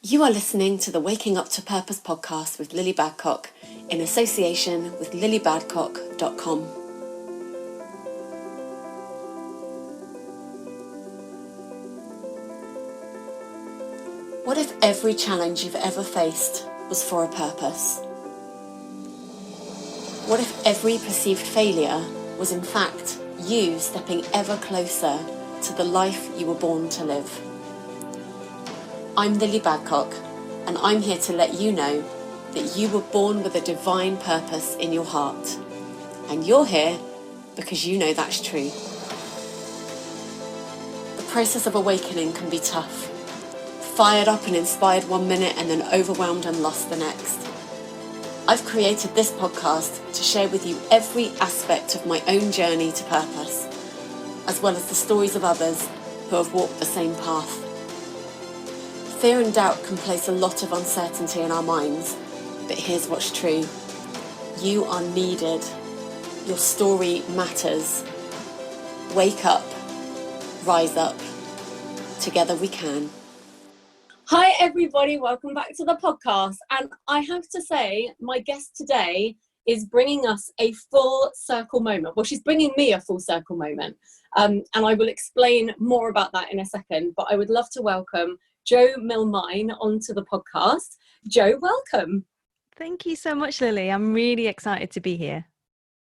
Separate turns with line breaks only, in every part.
You are listening to the Waking Up to Purpose podcast with Lily Badcock in association with lilybadcock.com. What if every challenge you've ever faced was for a purpose? What if every perceived failure was in fact you stepping ever closer to the life you were born to live? I'm Lily Badcock, and I'm here to let you know that you were born with a divine purpose in your heart. And you're here because you know that's true. The process of awakening can be tough. Fired up and inspired one minute and then overwhelmed and lost the next. I've created this podcast to share with you every aspect of my own journey to purpose, as well as the stories of others who have walked the same path. Fear and doubt can place a lot of uncertainty in our minds, but here's what's true. You are needed. Your story matters. Wake up. Rise up. Together we can. Hi everybody, welcome back to the podcast. And I have to say, my guest today is bringing us a full circle moment. Well, she's bringing me a full circle moment. And I will explain more about that in a second, but I would love to welcome Jo Milmine onto the podcast. Jo, welcome.
Thank you so much, Lily. I'm really excited to be here.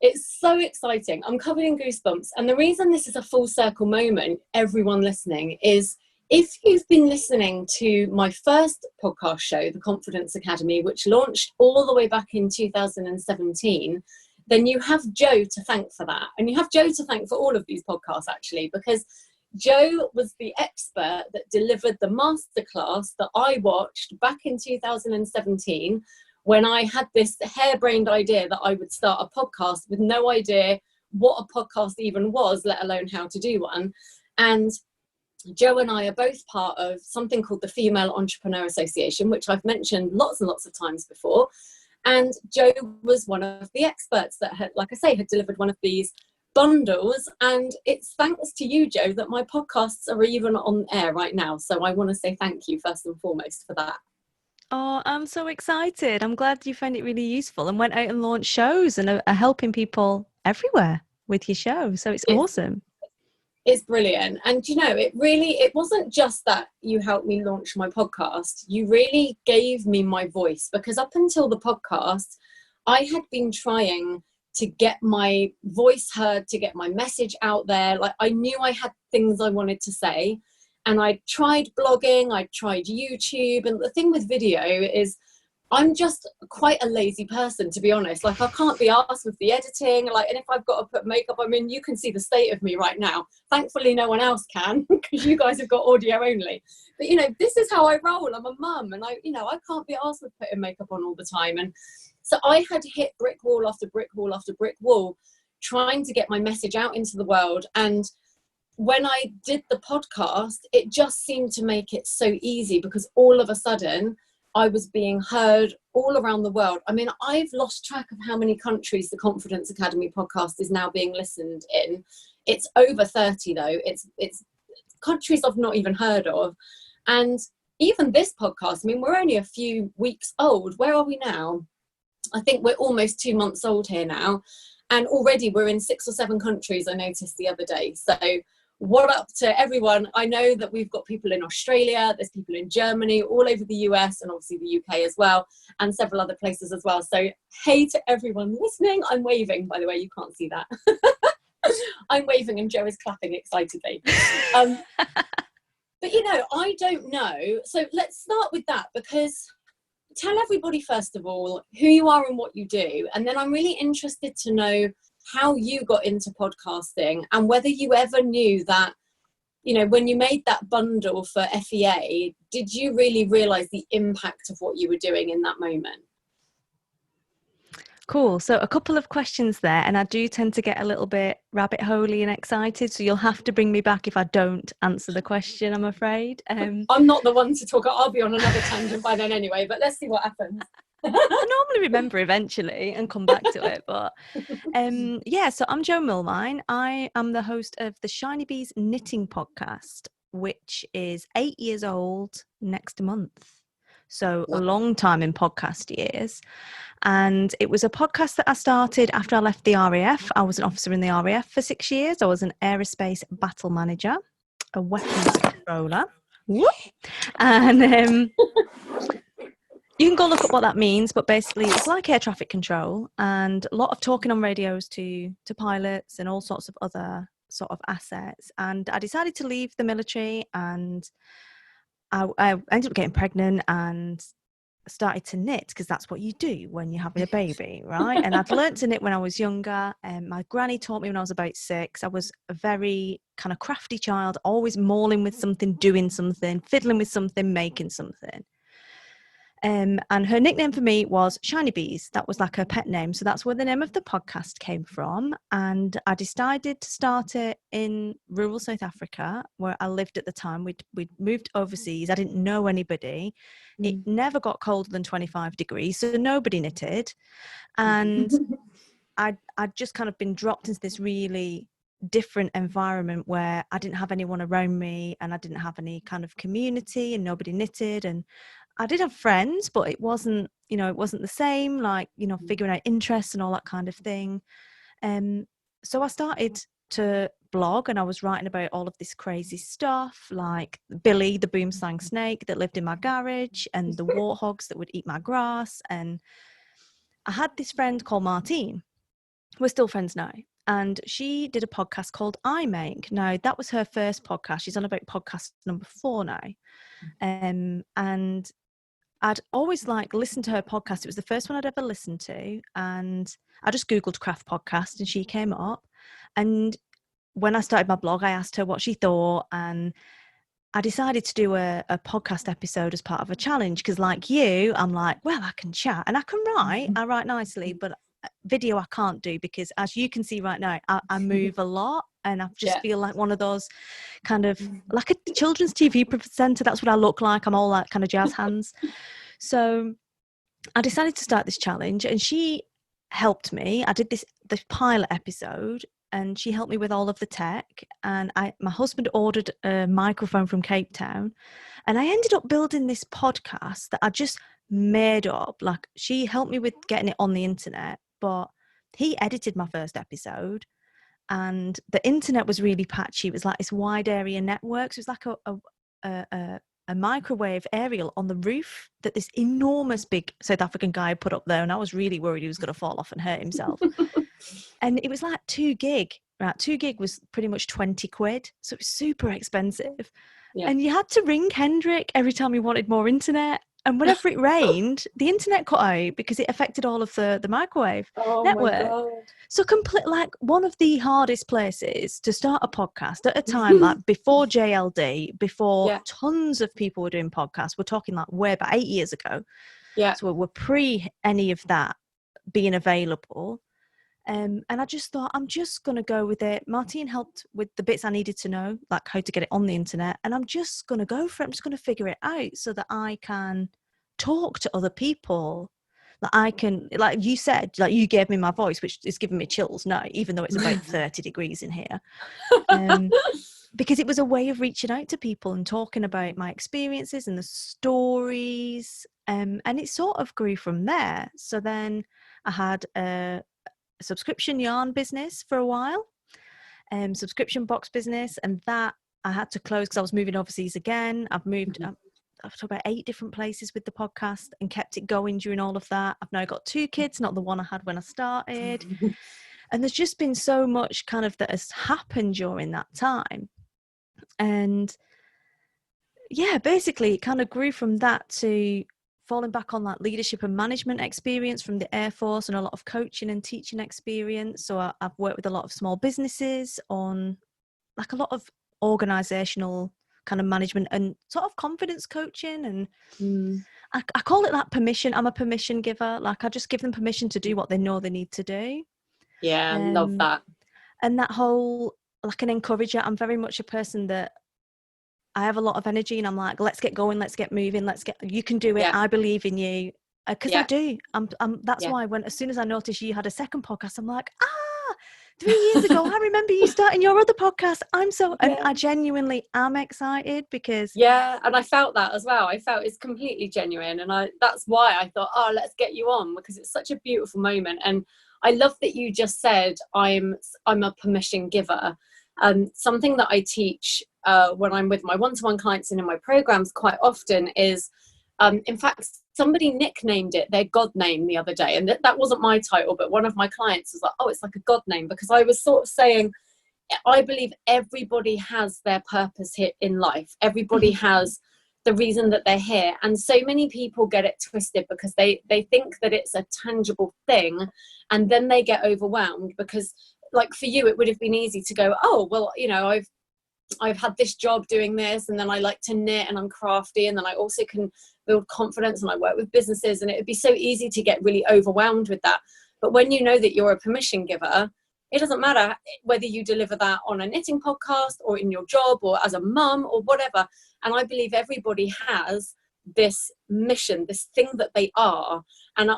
It's so exciting. I'm covered in goosebumps. And the reason this is a full circle moment, everyone listening, is if you've been listening to my first podcast show, The Confidence Academy, which launched all the way back in 2017, then you have Jo to thank for that. And you have Jo to thank for all of these podcasts, actually, because Jo was the expert that delivered the masterclass that I watched back in 2017 when I had this harebrained idea that I would start a podcast with no idea what a podcast even was, let alone how to do one. And Jo and I are both part of something called the Female Entrepreneur Association, which I've mentioned lots and lots of times before. And Jo was one of the experts that had, like I say, had delivered one of these bundles, and it's thanks to you, Jo, that my podcasts are even on air right now. So I want to say thank you first and foremost for that.
Oh, I'm so excited. I'm glad you found it really useful and went out and launched shows and are helping people everywhere with your show. So it's awesome.
It's brilliant. And you know, it wasn't just that you helped me launch my podcast. You really gave me my voice, because up until the podcast, I had been trying to get my voice heard, to get my message out there. Like, I knew I had things I wanted to say, and I tried blogging, I tried YouTube. And the thing with video is I'm just quite a lazy person, to be honest. Like, I can't be asked with the editing, like, and if I've got to put makeup, I mean, you can see the state of me right now. Thankfully, no one else can, because you guys have got audio only. But, you know, this is how I roll. I'm a mum, and I can't be asked with putting makeup on all the time. And so I had hit brick wall after brick wall after brick wall, trying to get my message out into the world. And when I did the podcast, it just seemed to make it so easy, because all of a sudden I was being heard all around the world. I mean, I've lost track of how many countries the Confidence Academy podcast is now being listened in. It's over 30 though. It's countries I've not even heard of. And even this podcast, I mean, we're only a few weeks old. Where are we now? I think we're almost 2 months old here now. And already we're in 6 or 7 countries, I noticed the other day. So what up to everyone? I know that we've got people in Australia, there's people in Germany, all over the US, and obviously the UK as well, and several other places as well. So hey to everyone listening. I'm waving, by the way, you can't see that. I'm waving and Jo is clapping excitedly. But you know, I don't know. So let's start with that, because tell everybody, first of all, who you are and what you do. And then I'm really interested to know how you got into podcasting, and whether you ever knew that, you know, when you made that bundle for FEA, did you really realize the impact of what you were doing in that moment?
Cool. So a couple of questions there, and I do tend to get a little bit rabbit holey and excited. So you'll have to bring me back if I don't answer the question, I'm afraid.
I'm not the one to talk. I'll be on another tangent by then anyway, but let's see what happens.
I normally remember eventually and come back to it. But so I'm Jo Milmine. I am the host of the Shiny Bees Knitting Podcast, which is 8 years old next month. So a
Wow.
long time in podcast years. And it was a podcast that I started after I left the RAF. I was an officer in the RAF for 6 years. I was an aerospace battle manager, a weapons controller. Whoop. And you can go look up what that means, but basically it's like air traffic control and a lot of talking on radios to pilots and all sorts of other sort of assets. And I decided to leave the military, and I ended up getting pregnant and started to knit, because that's what you do when you're having a baby, right? And I'd learnt to knit when I was younger, and my granny taught me when I was about 6. I was a very kind of crafty child, always mauling with something, doing something, fiddling with something, making something. And her nickname for me was Shiny Bees. That was like her pet name. So that's where the name of the podcast came from. And I decided to start it in rural South Africa, where I lived at the time. We'd moved overseas. I didn't know anybody. It never got colder than 25 degrees, so nobody knitted. And I'd just kind of been dropped into this really different environment where I didn't have anyone around me, and I didn't have any kind of community, and nobody knitted. And I did have friends, but it wasn't the same, like, figuring out interests and all that kind of thing. So I started to blog, and I was writing about all of this crazy stuff, like Billy, the boomslang snake that lived in my garage, and the warthogs that would eat my grass. And I had this friend called Martine. We're still friends now. And she did a podcast called I Make. Now, that was her first podcast. She's on about podcast number 4 now. And I'd always listened to her podcast. It was the first one I'd ever listened to. And I just Googled craft podcast and she came up. And when I started my blog, I asked her what she thought. And I decided to do a podcast episode as part of a challenge. Because like you, I'm like, well, I can chat and I can write. I write nicely, but video I can't do, because as you can see right now, I move a lot. And I just feel like one of those kind of like a children's TV presenter. That's what I look like. I'm all that kind of jazz hands. So I decided to start this challenge, and she helped me. I did this pilot episode, and she helped me with all of the tech. And my husband ordered a microphone from Cape Town, and I ended up building this podcast that I just made up. Like, she helped me with getting it on the internet, but he edited my first episode. And the internet was really patchy. It was like this wide area network. So it was like a microwave aerial on the roof that this enormous big South African guy put up there. And I was really worried he was going to fall off and hurt himself. And it was like 2 gig. Right? 2 gig was pretty much 20 quid. So it was super expensive. Yeah. And you had to ring Kendrick every time you wanted more internet. And whenever it rained, the internet cut out because it affected all of the microwave network. My God. So like one of the hardest places to start a podcast at a time, like before JLD, before tons of people were doing podcasts. We're talking like way back 8 years ago. Yeah. So we're pre any of that being available. And I just thought, I'm just going to go with it. Martine helped with the bits I needed to know, like how to get it on the internet. And I'm just going to go for it. I'm just going to figure it out so that I can talk to other people. That I can, like you said, like you gave me my voice, which is giving me chills now, even though it's about 30 degrees in here. Because it was a way of reaching out to people and talking about my experiences and the stories. And it sort of grew from there. So then I had a subscription yarn business for a while, subscription box business, and that I had to close because I was moving overseas again. I've moved I've talked about 8 different places with the podcast and kept it going during all of that. I've now got 2 kids, not the one I had when I started. And there's just been so much kind of that has happened during that time. And yeah, basically it kind of grew from that to falling back on that leadership and management experience from the Air Force and a lot of coaching and teaching experience. So I've worked with a lot of small businesses on like a lot of organizational kind of management and sort of confidence coaching. And I call it that permission. I'm a permission giver. Like I just give them permission to do what they know they need to do.
Yeah, love that.
And that whole, like an encourager. I'm very much a person that I have a lot of energy and I'm like, let's get going, let's get moving, you can do it. Yeah. I believe in you. Because I do. That's why as soon as I noticed you had a second podcast, I'm like, 3 years ago, I remember you starting your other podcast. And
Yeah.
I genuinely am excited because
Yeah, and I felt that as well. I felt it's completely genuine, and that's why I thought, oh, let's get you on, because it's such a beautiful moment. And I love that you just said I'm a permission giver. Something that I teach when I'm with my one-to-one clients and in my programs quite often is, in fact, somebody nicknamed it their God name the other day, and that wasn't my title, but one of my clients was like, oh, it's like a God name, because I was sort of saying, I believe everybody has their purpose here in life. Everybody has the reason that they're here. And so many people get it twisted because they think that it's a tangible thing, and then they get overwhelmed because, like for you, it would have been easy to go, oh, well, I've had this job doing this, and then I like to knit and I'm crafty, and then I also can build confidence and I work with businesses, and it would be so easy to get really overwhelmed with that. But when you know that you're a permission giver, it doesn't matter whether you deliver that on a knitting podcast or in your job or as a mum or whatever. And I believe everybody has this mission, this thing that they are. And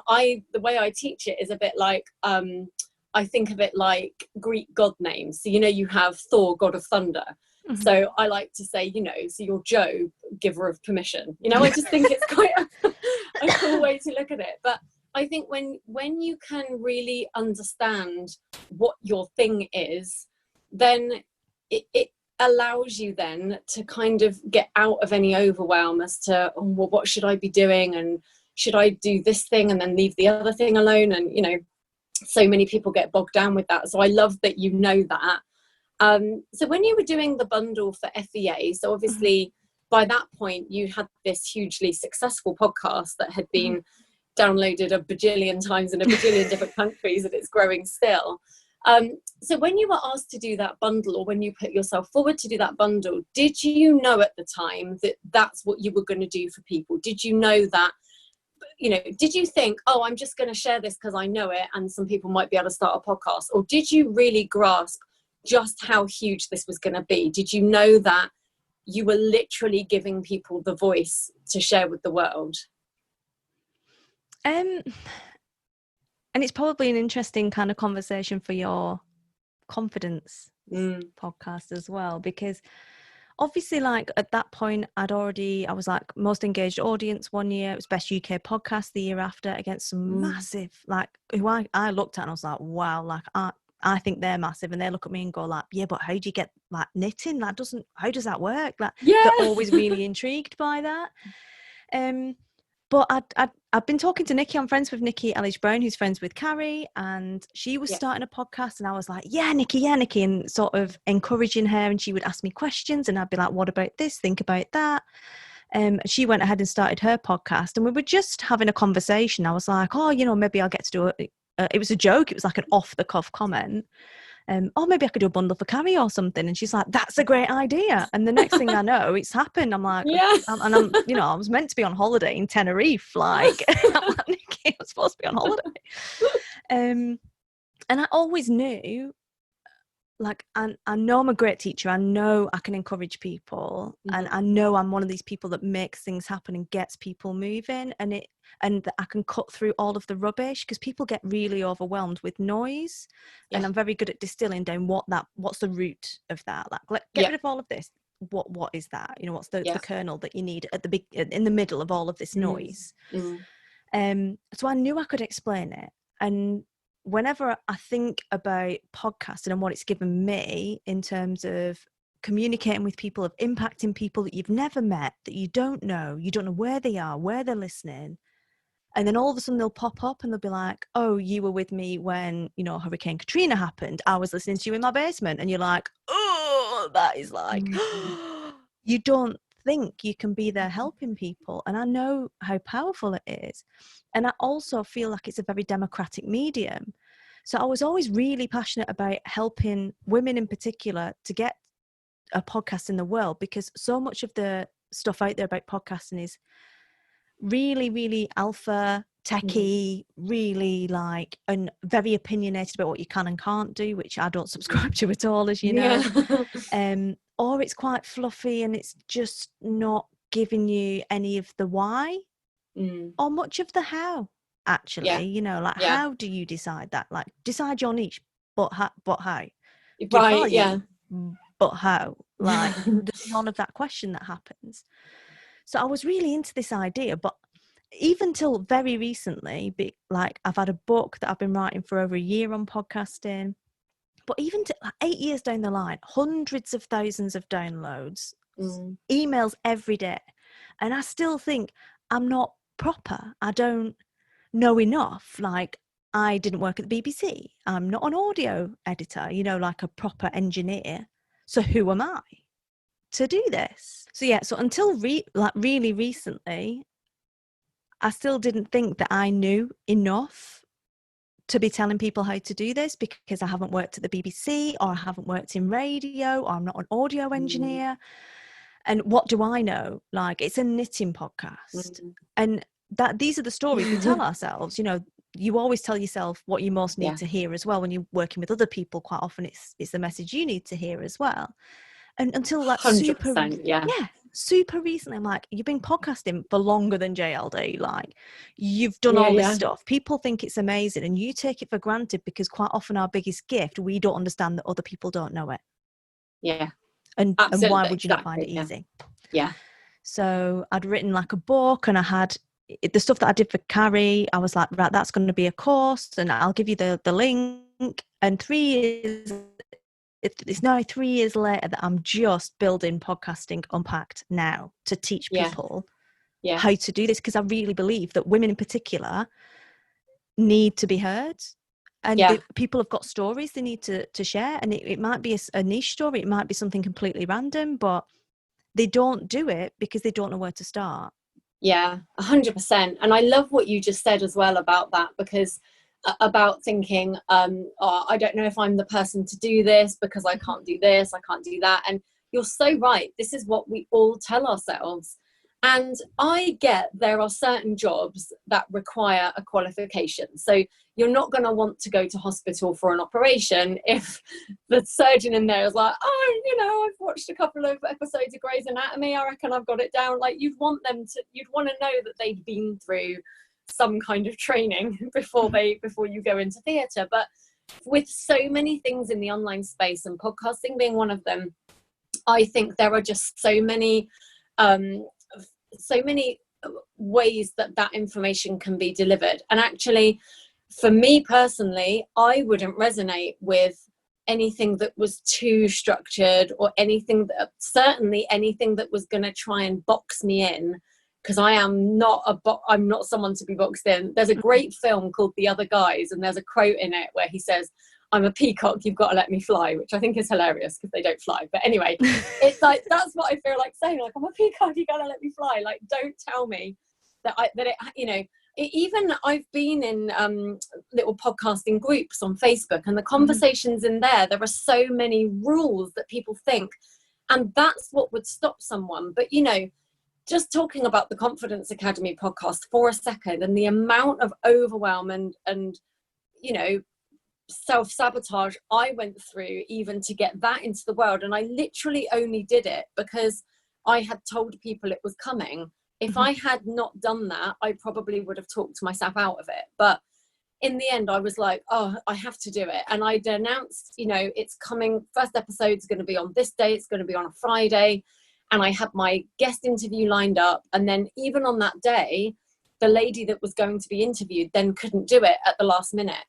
the way I teach it is a bit like, I think of it like Greek god names. So, you have Thor, god of thunder. Mm-hmm. So I like to say, so you're Joe, giver of permission. I just think it's quite a cool way to look at it. But I think when you can really understand what your thing is, then it allows you then to kind of get out of any overwhelm as to, oh, well, what should I be doing? And should I do this thing and then leave the other thing alone? And, so many people get bogged down with that. So I love that you know that. So when you were doing the bundle for FEA, so obviously by that point you had this hugely successful podcast that had been downloaded a bajillion times in a bajillion different countries, and it's growing still. So when you were asked to do that bundle, or when you put yourself forward to do that bundle, did you know at the time that that's what you were going to do for people? Did you know that, did you think, oh, I'm just going to share this because I know it and some people might be able to start a podcast? Or did you really grasp just how huge this was going to be? Did you know that you were literally giving people the voice to share with the world?
And it's probably an interesting kind of conversation for your confidence podcast as well, because obviously, like at that point, I was like most engaged audience one year. It was best UK podcast the year after, against some massive, like, who I looked at and I was like, wow, like I think they're massive, and they look at me and go like, yeah, but how do you get like knitting? How does that work? Like, they're always really intrigued by that. But I've been talking to Nikki. I'm friends with Nikki Ellis Brown, who's friends with Carrie, and she was starting a podcast, and I was like, yeah, Nikki, and sort of encouraging her, and she would ask me questions, and I'd be like, what about this? Think about that. She went ahead and started her podcast, and we were just having a conversation. I was like, oh, maybe I'll get to do it. It was a joke. It was like an off-the-cuff comment. Oh, maybe I could do a bundle for Carrie or something. And she's like, that's a great idea. And the next thing I know, it's happened. I'm like, and I'm, I was meant to be on holiday in Tenerife. Like, I'm like, Nikki, I was supposed to be on holiday. And I always knew, like, I know I'm a great teacher. I know I can encourage people. And I know I'm one of these people that makes things happen and gets people moving. And that I can cut through all of the rubbish, because people get really overwhelmed with noise. And I'm very good at distilling down what's the root of that. Like, get rid of all of this. What is that? What's the kernel that you need at the in the middle of all of this noise? So I knew I could explain it. And whenever I think about podcasting and what it's given me in terms of communicating with people, of impacting people that you've never met, that you don't know where they are, where they're listening. And then all of a sudden they'll pop up and they'll be like, oh, you were with me when, Hurricane Katrina happened. I was listening to you in my basement. And you're like, oh, that is like, you don't think you can be there helping people. And I know how powerful it is. And I also feel like it's a very democratic medium. So I was always really passionate about helping women in particular to get a podcast in the world, because so much of the stuff out there about podcasting is really, really alpha, techie, really like, and very opinionated about what you can and can't do, which I don't subscribe to at all, as you know. Or it's quite fluffy and it's just not giving you any of the why or much of the how, actually. How do you decide that? Like, decide your niche. but how? Give
Right,
value, but how? Like, there's none of that question that happens. So I was really into this idea, but even till very recently, like I've had a book that I've been writing for over a year on podcasting, but even like 8 years down the line, hundreds of thousands of downloads, emails every day, and I still think I'm not proper. I don't know enough. Like, I didn't work at the BBC. I'm not an audio editor, like a proper engineer. So who am I to do this? So yeah, so until really recently, I still didn't think that I knew enough to be telling people how to do this, because I haven't worked at the BBC, or I haven't worked in radio, or I'm not an audio engineer. And what do I know? Like, it's a knitting podcast. And these are the stories we tell ourselves. You always tell yourself what you most need to hear as well. When you're working with other people, quite often it's the message you need to hear as well. And until like
100%,
super recently, I'm like, you've been podcasting for longer than JLD. Like, you've done all this stuff. People think it's amazing, and you take it for granted, because quite often our biggest gift, we don't understand that other people don't know it.
Yeah.
And why would you not find it easy?
Yeah.
So I'd written like a book, and I had the stuff that I did for Carrie. I was like, right, that's going to be a course, and I'll give you the link. And it's now 3 years later that I'm just building Podcasting Unpacked now to teach people how to do this, because I really believe that women in particular need to be heard. And people have got stories they need to share, and it might be a niche story, it might be something completely random, but they don't do it because they don't know where to start.
Yeah, 100%. And I love what you just said as well about that, because about thinking, I don't know if I'm the person to do this, because I can't do this, I can't do that. And you're so right. This is what we all tell ourselves. And I get there are certain jobs that require a qualification. So you're not going to want to go to hospital for an operation if the surgeon in there is like, I've watched a couple of episodes of Grey's Anatomy, I reckon I've got it down. Like, you'd want to know that they'd been through some kind of training before you go into theatre. But with so many things in the online space, and podcasting being one of them, I think there are just so many ways that information can be delivered. And actually, for me personally, I wouldn't resonate with anything that was too structured, or certainly anything that was going to try and box me in, because I'm not someone to be boxed in. There's a great film called The Other Guys, and there's a quote in it where he says, I'm a peacock, you've got to let me fly, which I think is hilarious because they don't fly. But anyway, it's like, that's what I feel like saying, like, I'm a peacock, you got to let me fly. Like, don't tell me even I've been in little podcasting groups on Facebook, and the conversations in there are so many rules that people think, and that's what would stop someone. But, just talking about the Confidence Academy podcast for a second, and the amount of overwhelm and self-sabotage I went through even to get that into the world. And I literally only did it because I had told people it was coming. If I had not done that, I probably would have talked myself out of it. But in the end, I was like, oh, I have to do it. And I'd announced, it's coming. First episode's going to be on this day. It's going to be on a Friday. And I had my guest interview lined up. And then even on that day, the lady that was going to be interviewed then couldn't do it at the last minute.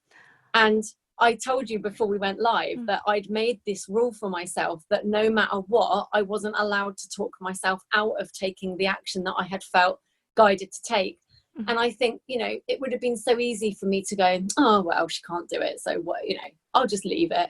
And I told you before we went live that I'd made this rule for myself that no matter what, I wasn't allowed to talk myself out of taking the action that I had felt guided to take. And I think, it would have been so easy for me to go, oh, well, she can't do it. So what, I'll just leave it.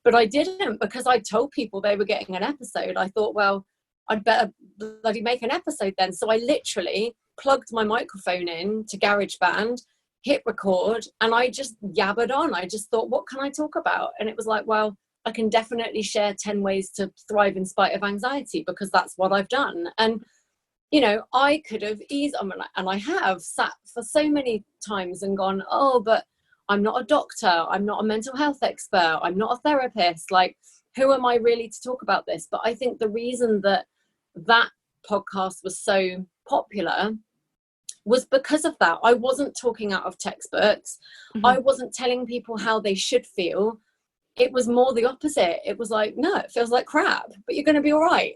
But I didn't, because I told people they were getting an episode. I thought, well, I'd better bloody make an episode then. So I literally plugged my microphone in to GarageBand, hit record, and I just yabbered on. I just thought, what can I talk about? And it was like, well, I can definitely share 10 ways to thrive in spite of anxiety, because that's what I've done. And, I could have and I have sat for so many times and gone, oh, but I'm not a doctor. I'm not a mental health expert. I'm not a therapist. Like, who am I really to talk about this? But I think the reason that podcast was so popular was because of that. I wasn't talking out of textbooks. I wasn't telling people how they should feel. it was more the opposite. It was like, no, it feels like crap, but you're going to be all right.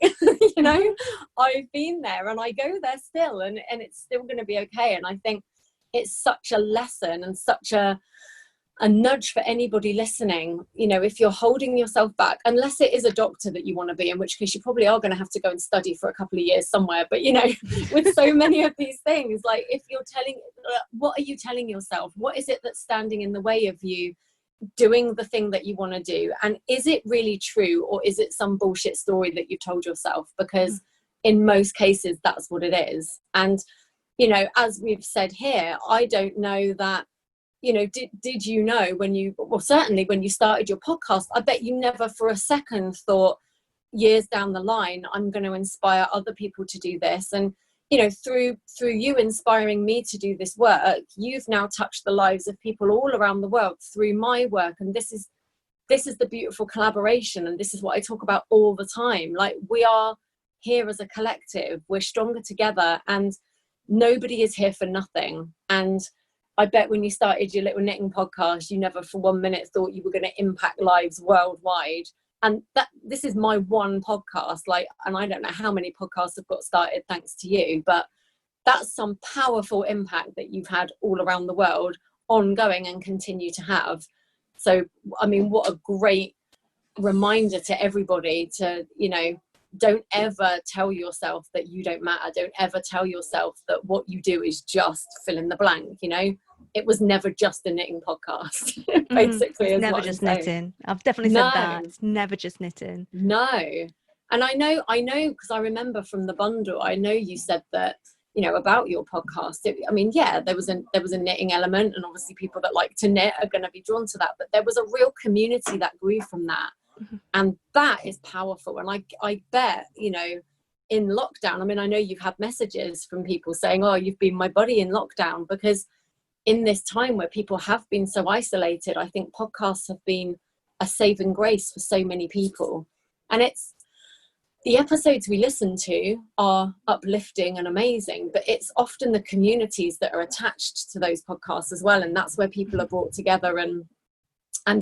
You know, I've been there and I go there still, and it's still going to be okay. And I think it's such a lesson and such a nudge for anybody listening. You know, if you're holding yourself back, unless it is a doctor that you want to be, in which case you probably are going to have to go and study for a couple of years somewhere. But, you know, with so many of these things, like, if you're what are you telling yourself? What is it that's standing in the way of you doing the thing that you want to do? And is it really true, or is it some bullshit story that you've told yourself? Because in most cases, that's what it is. And, you know, as we've said here, I don't know that, you know, did you know certainly when you started your podcast, I bet you never for a second thought, years down the line, I'm going to inspire other people to do this. And, you know, through you inspiring me to do this work, you've now touched the lives of people all around the world through my work. And this is the beautiful collaboration. And this is what I talk about all the time. Like, we are here as a collective, we're stronger together, and nobody is here for nothing. And I bet when you started your little knitting podcast, you never for 1 minute thought you were going to impact lives worldwide. And this is my one podcast, like, and I don't know how many podcasts have got started thanks to you, but that's some powerful impact that you've had all around the world, ongoing, and continue to have. So, I mean, what a great reminder to everybody to, you know, don't ever tell yourself that you don't matter. Don't ever tell yourself that what you do is just fill in the blank. You know, it was never just a knitting podcast. Basically,
it's never just knitting. I've definitely said that. It's never just knitting.
No. And I know, because I remember from the bundle, I know you said that, you know, about your podcast. I mean, yeah, there was a knitting element, and obviously people that like to knit are going to be drawn to that. But there was a real community that grew from that. And that is powerful. And I bet, you know, in lockdown, I mean, I know you've had messages from people saying, oh, you've been my buddy in lockdown, because in this time where people have been so isolated, I think podcasts have been a saving grace for so many people. And it's the episodes we listen to are uplifting and amazing, but it's often the communities that are attached to those podcasts as well. And that's where people are brought together and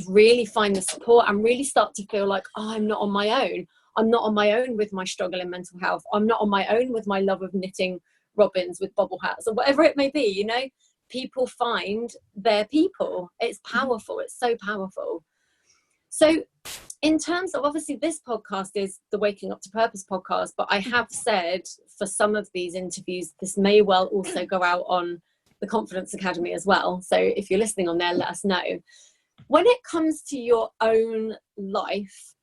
really find the support and really start to feel like, oh, I'm not on my own. I'm not on my own with my struggle in mental health. I'm not on my own with my love of knitting robins with bobble hats, or whatever it may be. You know, people find their people. It's powerful. It's so powerful. So in terms of, obviously this podcast is the Waking Up to Purpose podcast, but I have said for some of these interviews, this may well also go out on the Confidence Academy as well. So if you're listening on there, let us know. When it comes to your own life,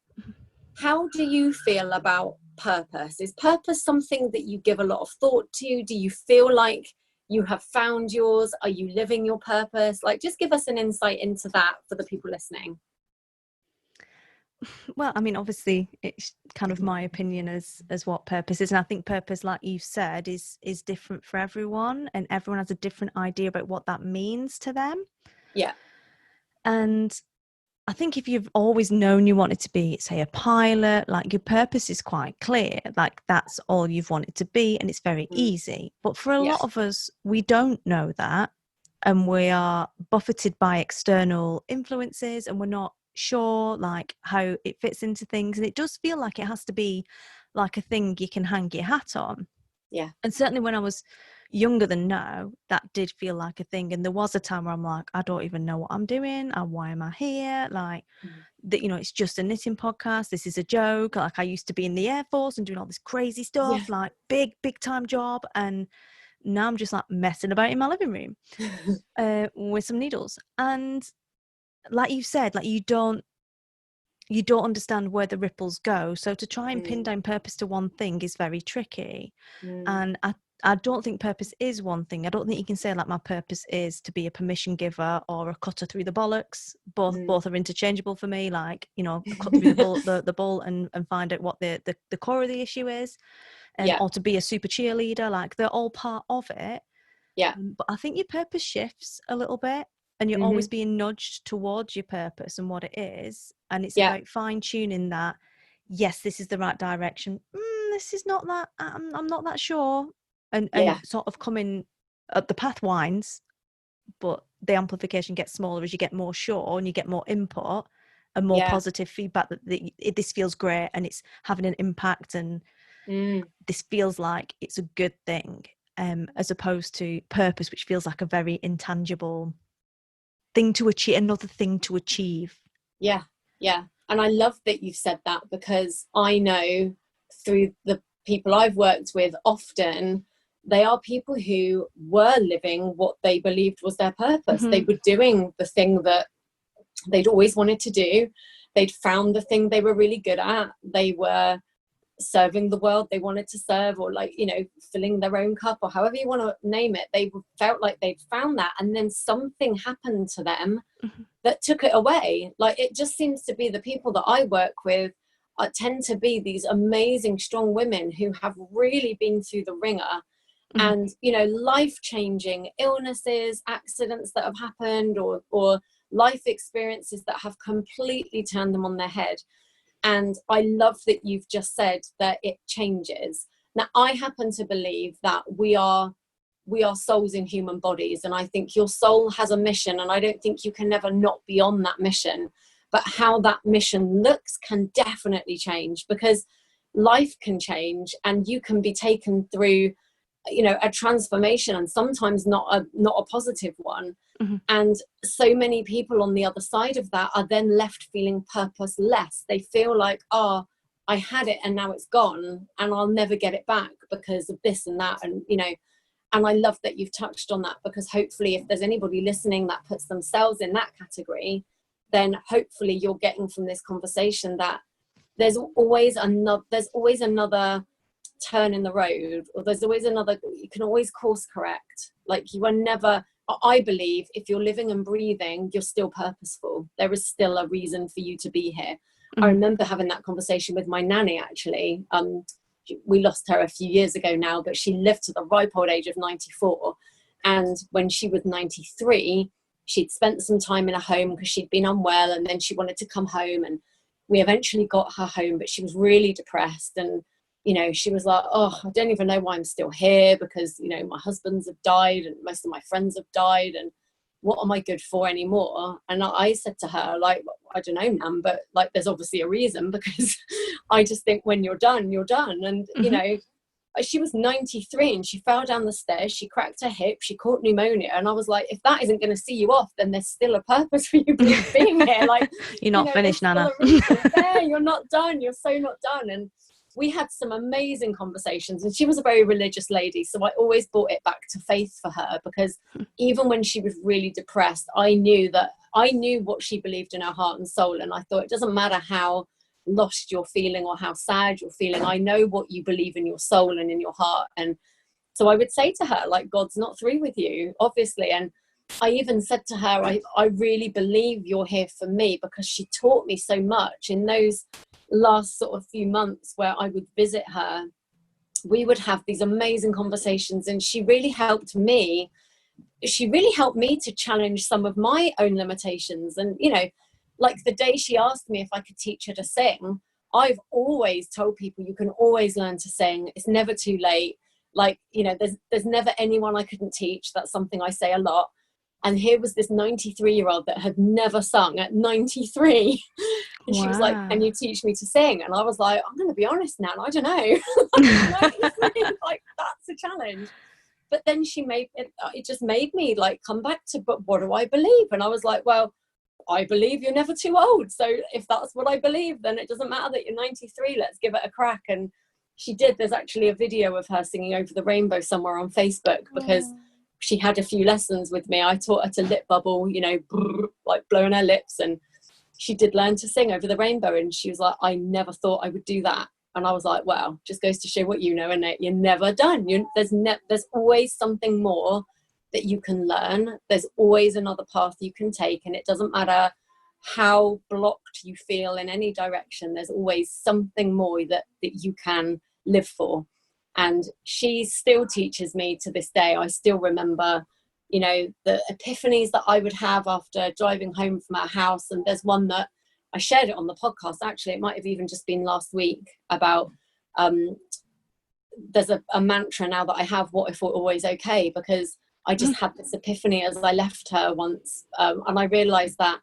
how do you feel about purpose? Is purpose something that you give a lot of thought to? Do you feel like you have found yours? Are you living your purpose? Like, just give us an insight into that for the people listening.
Well, I mean, obviously it's kind of my opinion as what purpose is. And I think purpose, like you said, is different for everyone, and everyone has a different idea about what that means to them.
Yeah.
And I think if you've always known you wanted to be, say, a pilot, like, your purpose is quite clear, like that's all you've wanted to be, and it's very easy. But for a lot of us, we don't know that, and we are buffeted by external influences, and we're not sure like how it fits into things, and it does feel like it has to be like a thing you can hang your hat on.
Yeah.
And certainly when I was younger than now, that did feel like a thing. And there was a time where I'm like, I don't even know what I'm doing, and why am I here? Like, that, you know, it's just a knitting podcast, this is a joke. Like, I used to be in the Air Force and doing all this crazy stuff, like big time job, and now I'm just like messing about in my living room with some needles. And like you said, like, you don't understand where the ripples go. So to try and pin down purpose to one thing is very tricky. And I don't think purpose is one thing. I don't think you can say like, my purpose is to be a permission giver or a cutter through the bollocks. Both are interchangeable for me. Like, you know, cut through the bull and find out what the core of the issue is, or to be a super cheerleader. Like, they're all part of it.
Yeah.
But I think your purpose shifts a little bit. And you're always being nudged towards your purpose and what it is. And it's about fine-tuning that, yes, this is the right direction. This is not that, I'm not that sure. And sort of coming, the path winds, but the amplification gets smaller as you get more sure and you get more input. a more positive feedback that this feels great and it's having an impact, and this feels like it's a good thing, as opposed to purpose, which feels like a very intangible thing to achieve, another thing to achieve.
Yeah. And I love that you've said that, because I know through the people I've worked with, often they are people who were living what they believed was their purpose. They were doing the thing that they'd always wanted to do. They'd found the thing they were really good at. They were serving the world they wanted to serve, or like, you know, filling their own cup, or however you want to name it. They felt like they'd found that, and then something happened to them that took it away. Like, it just seems to be the people that I work with tend to be these amazing, strong women who have really been through the ringer. And, you know, life-changing illnesses, accidents that have happened, or life experiences that have completely turned them on their head. And I love that you've just said that it changes. Now, I happen to believe that we are souls in human bodies, and I think your soul has a mission, and I don't think you can never not be on that mission. But how that mission looks can definitely change, because life can change, and you can be taken through, you know, a transformation, and sometimes not a positive one. And so many people on the other side of that are then left feeling purposeless. They feel like, oh, I had it and now it's gone, and I'll never get it back because of this and that. And, you know, and I love that you've touched on that, because hopefully if there's anybody listening that puts themselves in that category, then hopefully you're getting from this conversation that there's always another turn in the road, or there's always another, you can always course correct. Like, you are never, I believe, if you're living and breathing, you're still purposeful. There is still a reason for you to be here. I remember having that conversation with my nanny, actually. We lost her a few years ago now, but she lived to the ripe old age of 94. And when she was 93, she'd spent some time in a home because she'd been unwell, and then she wanted to come home, and we eventually got her home, but she was really depressed. And, you know, she was like, oh, I don't even know why I'm still here, because, you know, my husbands have died and most of my friends have died, and what am I good for anymore? And I said to her, like, I don't know, Nan, but like, there's obviously a reason, because I just think when you're done, you're done. And, you know, she was 93 and she fell down the stairs, she cracked her hip, she caught pneumonia. And I was like, if that isn't going to see you off, then there's still a purpose for you being here. Like,
you're not finished, Nana.
Yeah, you're not done. You're so not done. And we had some amazing conversations, and she was a very religious lady. So I always brought it back to faith for her, because even when she was really depressed, I knew what she believed in her heart and soul. And I thought, it doesn't matter how lost you're feeling or how sad you're feeling, I know what you believe in your soul and in your heart. And so I would say to her, like, God's not through with you, obviously. And I even said to her, I really believe you're here for me, because she taught me so much in those last sort of few months where I would visit her. We would have these amazing conversations, and she really helped me to challenge some of my own limitations. And, you know, like the day she asked me if I could teach her to sing, I've always told people you can always learn to sing. It's never too late. Like, you know, there's never anyone I couldn't teach. That's something I say a lot. And here was this 93-year-old that had never sung at 93. And she was like, can you teach me to sing? And I was like, I'm going to be honest now, I don't know. Like, that's a challenge. But then it just made me like come back to, but what do I believe? And I was like, well, I believe you're never too old. So if that's what I believe, then it doesn't matter that you're 93. Let's give it a crack. And she did. There's actually a video of her singing Over the Rainbow somewhere on Facebook, because she had a few lessons with me. I taught her to lip bubble, you know, like blowing her lips. And she did learn to sing Over the Rainbow. And she was like, I never thought I would do that. And I was like, wow, just goes to show what you know, and you're never done. There's always something more that you can learn. There's always another path you can take. And it doesn't matter how blocked you feel in any direction. There's always something more that you can live for. And she still teaches me to this day. I still remember, you know, the epiphanies that I would have after driving home from our house. And there's one that I shared it on the podcast. Actually, it might have even just been last week about, there's a mantra now that I have, what if we're always okay? Because I just had this epiphany as I left her once. And I realized that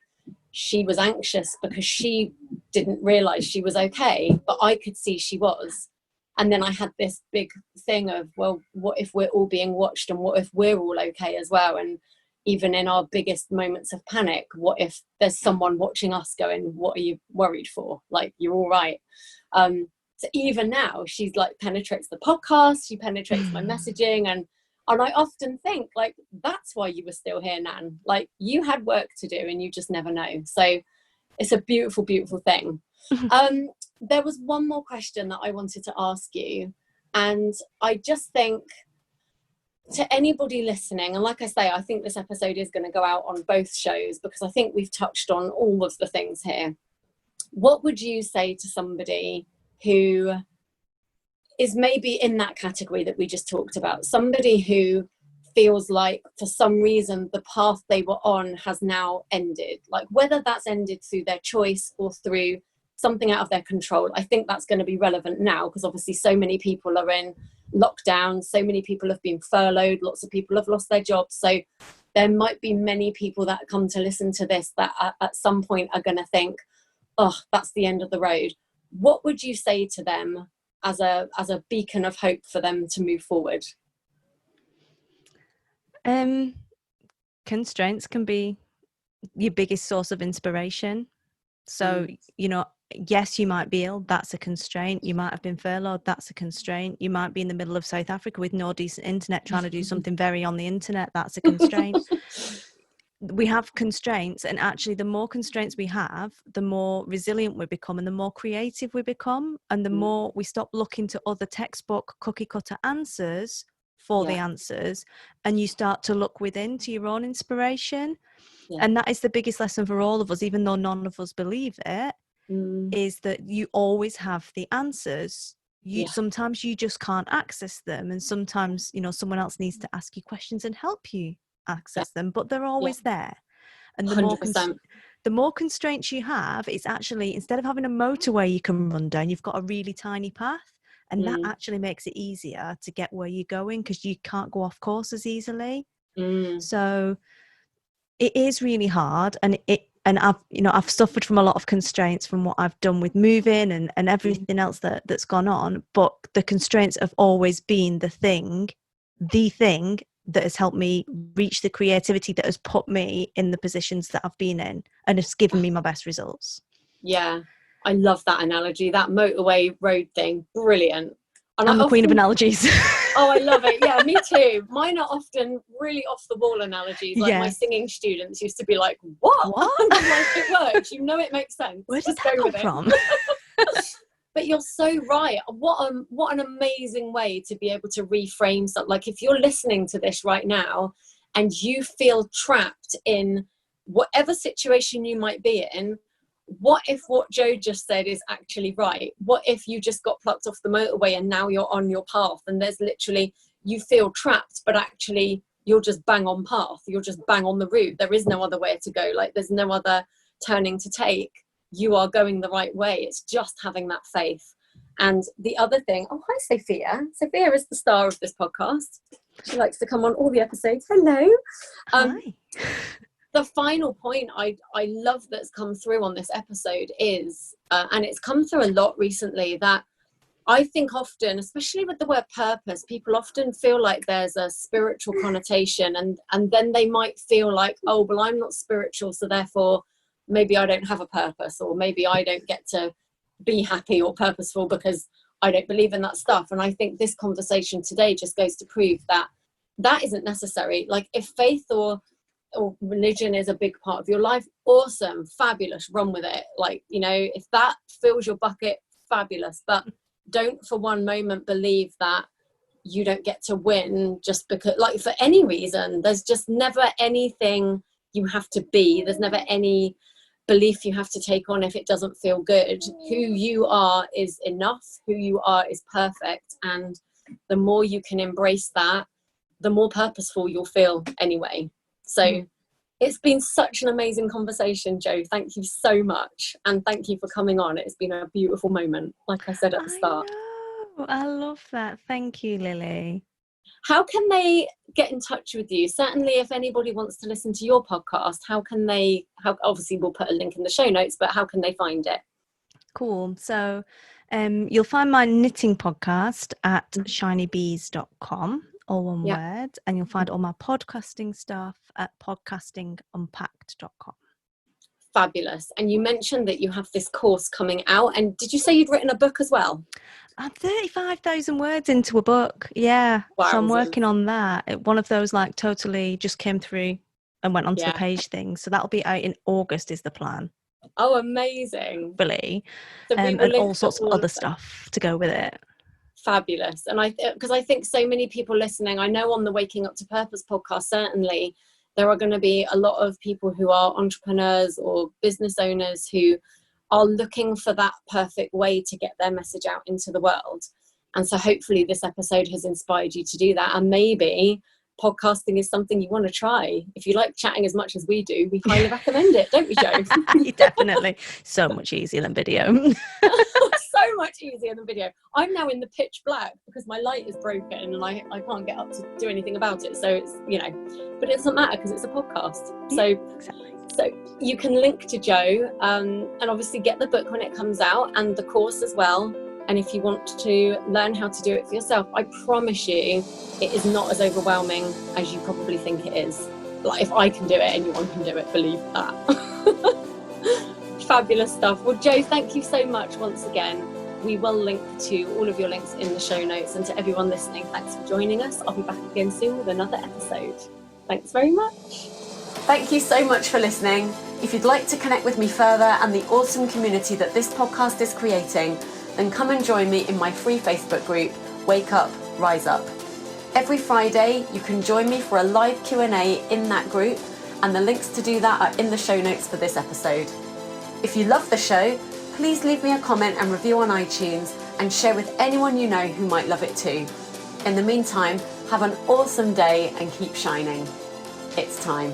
she was anxious because she didn't realize she was okay, but I could see she was. And then I had this big thing of, well, what if we're all being watched, and what if we're all okay as well? And even in our biggest moments of panic, what if there's someone watching us going, what are you worried for? Like, you're all right. So even now, she's like penetrates the podcast, she penetrates my messaging, and I often think, like, that's why you were still here, Nan. Like, you had work to do and you just never know. So it's a beautiful, beautiful thing. There was one more question that I wanted to ask you, and I just think, to anybody listening, and like I say, I think this episode is going to go out on both shows because I think we've touched on all of the things here. What would you say to somebody who is maybe in that category that we just talked about, somebody who feels like for some reason the path they were on has now ended, like whether that's ended through their choice or through something out of their control? I think that's going to be relevant now because obviously so many people are in lockdown, so many people have been furloughed, lots of people have lost their jobs, so there might be many people that come to listen to this that at some point are going to think, oh, that's the end of the road. What would you say to them as a beacon of hope for them to move forward?
Constraints can be your biggest source of inspiration. So, you know, yes, you might be ill, that's a constraint. You might have been furloughed, that's a constraint. You might be in the middle of South Africa with no decent internet trying to do something very on the internet, that's a constraint. We have constraints, and actually the more constraints we have, the more resilient we become and the more creative we become, and the more we stop looking to other textbook cookie cutter answers for the answers, and you start to look within to your own inspiration. And that is the biggest lesson for all of us, even though none of us believe it, is that you always have the answers. Sometimes you just can't access them, and sometimes, you know, someone else needs to ask you questions and help you access them, but they're always there. And the more constraints you have, it's actually, instead of having a motorway you can run down, you've got a really tiny path, and that actually makes it easier to get where you're going because you can't go off course as easily. So it is really hard, and I've suffered from a lot of constraints from what I've done with moving and everything else that's gone on, but the constraints have always been the thing that has helped me reach the creativity that has put me in the positions that I've been in and has given me my best results. Yeah,
I love that analogy, that motorway road thing, brilliant.
And I'm the queen of analogies.
Oh, I love it. Yeah, me too. Mine are often really off the wall analogies. Like my singing students used to be like, what? And I'm like, it works. You know, it makes sense.
Where did that come from?
But you're so right. What an amazing way to be able to reframe something. Like, if you're listening to this right now and you feel trapped in whatever situation you might be in, what if what Joe just said is actually right? What if you just got plucked off the motorway and now you're on your path, and there's literally, you feel trapped, but actually you're just bang on path. You're just bang on the route. There is no other way to go. Like, there's no other turning to take. You are going the right way. It's just having that faith. And the other thing, oh, hi, Sophia. Sophia is the star of this podcast. She likes to come on all the episodes. Hello.
Hi.
The final point I love that's come through on this episode is, and it's come through a lot recently, that I think often, especially with the word purpose, people often feel like there's a spiritual connotation, and then they might feel like, oh, well, I'm not spiritual, so therefore maybe I don't have a purpose, or maybe I don't get to be happy or purposeful because I don't believe in that stuff. And I think this conversation today just goes to prove that that isn't necessary. Like, if faith or religion is a big part of your life, awesome, fabulous, run with it. Like, you know, if that fills your bucket, fabulous. But don't for one moment believe that you don't get to win just because, like, for any reason. There's just never anything you have to be. There's never any belief you have to take on if it doesn't feel good. Who you are is enough. Who you are is perfect. And the more you can embrace that, the more purposeful you'll feel anyway. So it's been such an amazing conversation, Joe. Thank you so much. And thank you for coming on. It's been a beautiful moment, like I said at the start.
I love that. Thank you, Lily.
How can they get in touch with you? Certainly, if anybody wants to listen to your podcast, how obviously we'll put a link in the show notes, but how can they find it?
Cool. So you'll find my knitting podcast at shinybees.com, all one word, and you'll find all my podcasting stuff at podcastingunpacked.com.
Fabulous. And you mentioned that you have this course coming out, and did you say you'd written a book as well?
I'm 35,000 words into a book. Yeah.
Wow.
So I'm working on that. One of those like totally just came through and went onto the page thing. So that'll be out in August is the plan.
Oh, amazing.
Really.
So
and all sorts of other stuff to go with it.
Fabulous. And because I think so many people listening, I know on the Waking Up to Purpose podcast, certainly there are going to be a lot of people who are entrepreneurs or business owners who are looking for that perfect way to get their message out into the world. And so hopefully this episode has inspired you to do that. And maybe podcasting is something you want to try. If you like chatting as much as we do, we highly recommend it, don't we, Jo?
Definitely. So much easier than video.
So much easier than video. I'm now in the pitch black because my light is broken and I can't get up to do anything about it. So it's, but it doesn't matter because it's a podcast. So you can link to Jo and obviously get the book when it comes out and the course as well. And if you want to learn how to do it for yourself, I promise you it is not as overwhelming as you probably think it is. Like, if I can do it, anyone can do it, believe that. Fabulous stuff. Well, Jo, thank you so much once again. We will link to all of your links in the show notes. And to everyone listening, thanks for joining us. I'll be back again soon with another episode. Thanks very much. Thank you so much for listening. If you'd like to connect with me further and the awesome community that this podcast is creating, then come and join me in my free Facebook group, Wake Up, Rise Up. Every Friday, you can join me for a live Q&A in that group, and the links to do that are in the show notes for this episode. If you love the show, please leave me a comment and review on iTunes and share with anyone you know who might love it too. In the meantime, have an awesome day and keep shining. It's time.